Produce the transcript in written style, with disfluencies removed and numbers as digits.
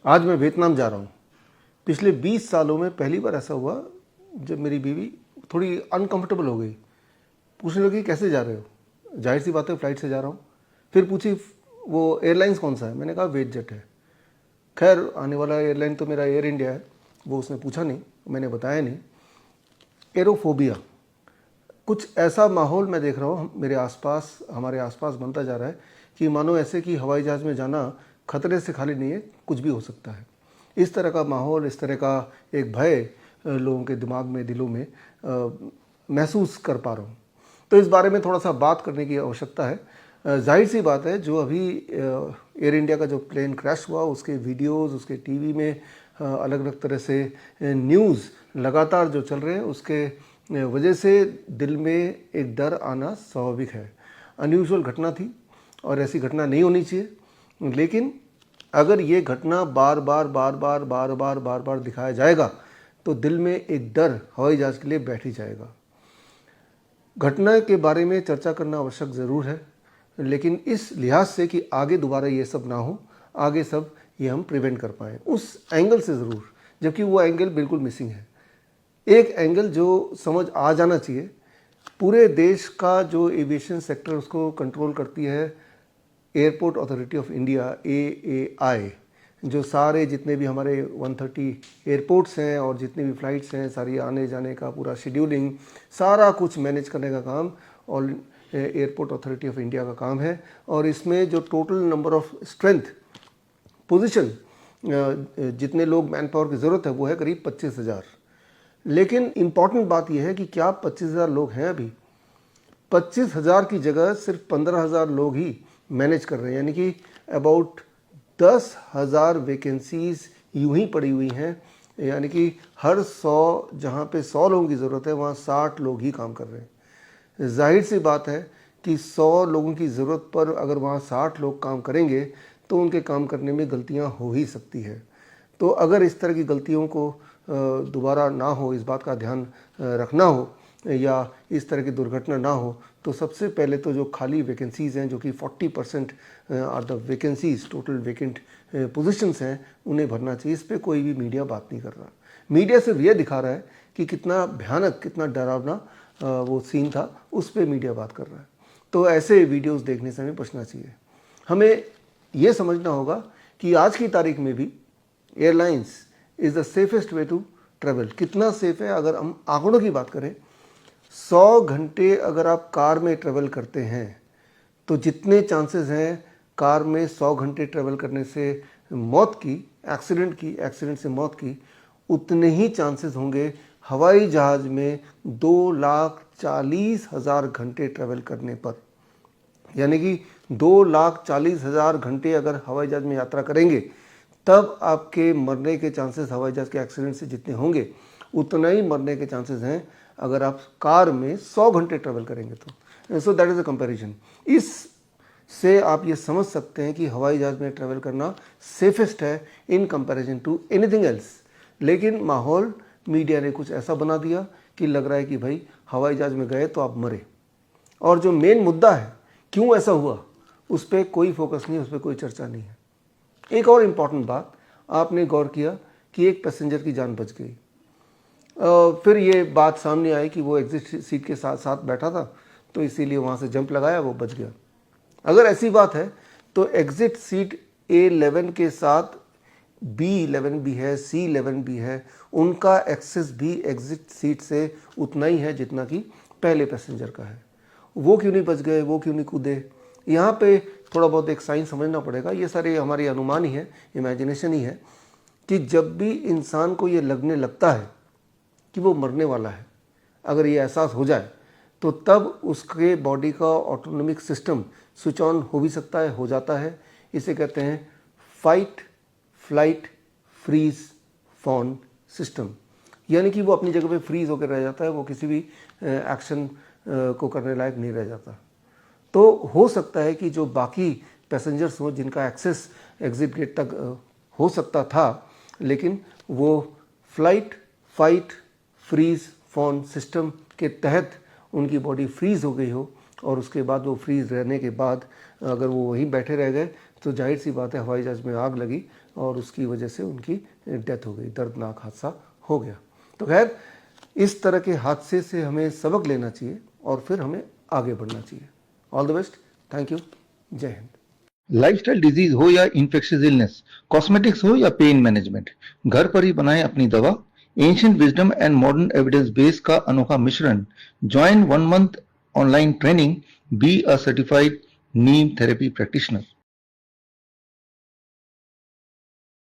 आज मैं वियतनाम जा रहा हूँ। पिछले 20 सालों में पहली बार ऐसा हुआ जब मेरी बीवी थोड़ी अनकंफर्टेबल हो गई। पूछने लगी कैसे जा रहे हो? जाहिर सी बात है फ़्लाइट से जा रहा हूँ। फिर पूछी वो एयरलाइंस कौन सा है? मैंने कहा वेट जेट है। खैर आने वाला एयरलाइन तो मेरा एयर इंडिया है, वो उसने पूछा नहीं, मैंने बताया नहीं। एरोफोबिया, कुछ ऐसा माहौल मैं देख रहा हूँ मेरे आसपास, हमारे आसपास बनता जा रहा है कि मानो ऐसे कि हवाई जहाज़ में जाना खतरे से खाली नहीं है, कुछ भी हो सकता है। इस तरह का माहौल, इस तरह का एक भय लोगों के दिमाग में, दिलों में महसूस कर पा रहा हूँ। तो इस बारे में थोड़ा सा बात करने की आवश्यकता है। जाहिर सी बात है, जो अभी एयर इंडिया का जो प्लेन क्रैश हुआ, उसके वीडियोज़, उसके टीवी में अलग अलग तरह से न्यूज़ लगातार जो चल रहे हैं, उसके वजह से दिल में एक डर आना स्वाभाविक है। अनयूजुअल घटना थी और ऐसी घटना नहीं होनी चाहिए, लेकिन अगर ये घटना बार बार बार बार बार बार बार बार दिखाया जाएगा तो दिल में एक डर हवाई जहाज़ के लिए बैठ ही जाएगा। घटना के बारे में चर्चा करना आवश्यक ज़रूर है, लेकिन इस लिहाज से कि आगे दोबारा ये सब ना हो, आगे सब ये हम प्रिवेंट कर पाएँ, उस एंगल से ज़रूर, जबकि वो एंगल बिल्कुल मिसिंग है। एक एंगल जो समझ आ जाना चाहिए, पूरे देश का जो एविएशन सेक्टर उसको कंट्रोल करती है airport authority of India, AAI, जो सारे जितने भी हमारे 130 एयरपोर्ट्स हैं और जितनी भी फ़्लाइट्स हैं, सारी आने जाने का पूरा शेड्यूलिंग, सारा कुछ मैनेज करने का काम all airport authority of India का काम है। और इसमें जो total number of strength position, जितने लोग मैन पावर की ज़रूरत है, वो है करीब 25,000। लेकिन इम्पॉर्टेंट बात यह है कि क्या 25,000 लोग हैं? अभी 25,000 की जगह सिर्फ 15,000 लोग ही मैनेज कर रहे हैं, यानी कि अबाउट 10,000 वैकेंसीज यूं ही पड़ी हुई हैं। यानी कि हर 100, जहां पे 100 लोगों की ज़रूरत है, वहां 60 लोग ही काम कर रहे हैं। जाहिर सी बात है कि 100 लोगों की ज़रूरत पर अगर वहां 60 लोग काम करेंगे तो उनके काम करने में गलतियां हो ही सकती है। तो अगर इस तरह की गलतियों को दोबारा ना हो, इस बात का ध्यान रखना हो, या इस तरह की दुर्घटना ना हो, तो सबसे पहले तो जो खाली वैकेंसीज़ हैं, जो कि 40% are the vacancies, total vacant positions हैं, उन्हें भरना चाहिए। इस पर कोई भी मीडिया बात नहीं कर रहा। मीडिया सिर्फ ये दिखा रहा है कि कितना भयानक, कितना डरावना वो सीन था, उस पर मीडिया बात कर रहा है। तो ऐसे वीडियोज़ देखने से हमें बचना चाहिए। हमें ये समझना होगा कि आज की तारीख में भी airlines is the safest way to travel. कितना सेफ है? अगर हम आंकड़ों की बात करें, 100 घंटे अगर आप कार में ट्रेवल करते हैं तो जितने चांसेस हैं कार में 100 घंटे ट्रेवल करने से मौत की, एक्सीडेंट से मौत की, उतने ही चांसेस होंगे हवाई जहाज़ में 2,40,000 घंटे ट्रेवल करने पर। यानी कि 2,40,000 घंटे अगर हवाई जहाज़ में यात्रा करेंगे, तब आपके मरने के चांसेस हवाई जहाज़ के एक्सीडेंट से जितने होंगे, उतना ही मरने के चांसेस हैं अगर आप कार में 100 घंटे ट्रेवल करेंगे तो। So that is a comparison. इस से आप ये समझ सकते हैं कि हवाई जहाज़ में ट्रैवल करना सेफेस्ट है in comparison to anything else. लेकिन माहौल मीडिया ने कुछ ऐसा बना दिया कि लग रहा है कि भाई हवाई जहाज़ में गए तो आप मरे, और जो मेन मुद्दा है क्यों ऐसा हुआ, उस पर कोई फोकस नहीं, उस पर कोई चर्चा नहीं है। एक और इम्पॉर्टेंट बात, आपने गौर किया कि एक पैसेंजर की जान बच गई। फिर ये बात सामने आई कि वो एग्जिट सीट के साथ साथ बैठा था, तो इसीलिए वहाँ से जंप लगाया, वो बच गया। अगर ऐसी बात है तो एग्जिट सीट A11 के साथ B11 भी है, C11 भी है, उनका एक्सेस भी एग्जिट सीट से उतना ही है जितना कि पहले पैसेंजर का है। वो क्यों नहीं बच गए, वो क्यों नहीं कूदे? यहाँ पे थोड़ा बहुत एक साइंस समझना पड़ेगा। ये सारे हमारी अनुमान ही है, इमेजिनेशन ही है, कि जब भी इंसान को ये लगने लगता है कि वो मरने वाला है, अगर ये एहसास हो जाए, तो तब उसके बॉडी का ऑटोनॉमिक सिस्टम स्विच ऑन हो भी सकता है, हो जाता है। इसे कहते हैं fight, flight, freeze, fawn system. यानी कि वो अपनी जगह पे फ्रीज होकर रह जाता है, वो किसी भी एक्शन को करने लायक नहीं रह जाता। तो हो सकता है कि जो बाकी पैसेंजर्स हों जिनका एक्सेस एग्जिट गेट तक हो सकता था, लेकिन वो flight, fight, freeze, fawn system के तहत उनकी बॉडी फ्रीज हो गई हो, और उसके बाद वो फ्रीज रहने के बाद अगर वो वहीं बैठे रह गए तो जाहिर सी बात है हवाई जहाज में आग लगी और उसकी वजह से उनकी डेथ हो गई, दर्दनाक हादसा हो गया। तो खैर इस तरह के हादसे से हमें सबक लेना चाहिए और फिर हमें आगे बढ़ना चाहिए। All the best, thank you, जय हिंद। लाइफस्टाइल डिजीज हो या इन्फेक्शियस इलनेस, कॉस्मेटिक्स हो या पेन मैनेजमेंट, घर पर ही बनाएं अपनी दवा। Ancient wisdom and modern evidence base का अनोखा मिश्रण। Join 1 month online training, be a certified Neem therapy practitioner.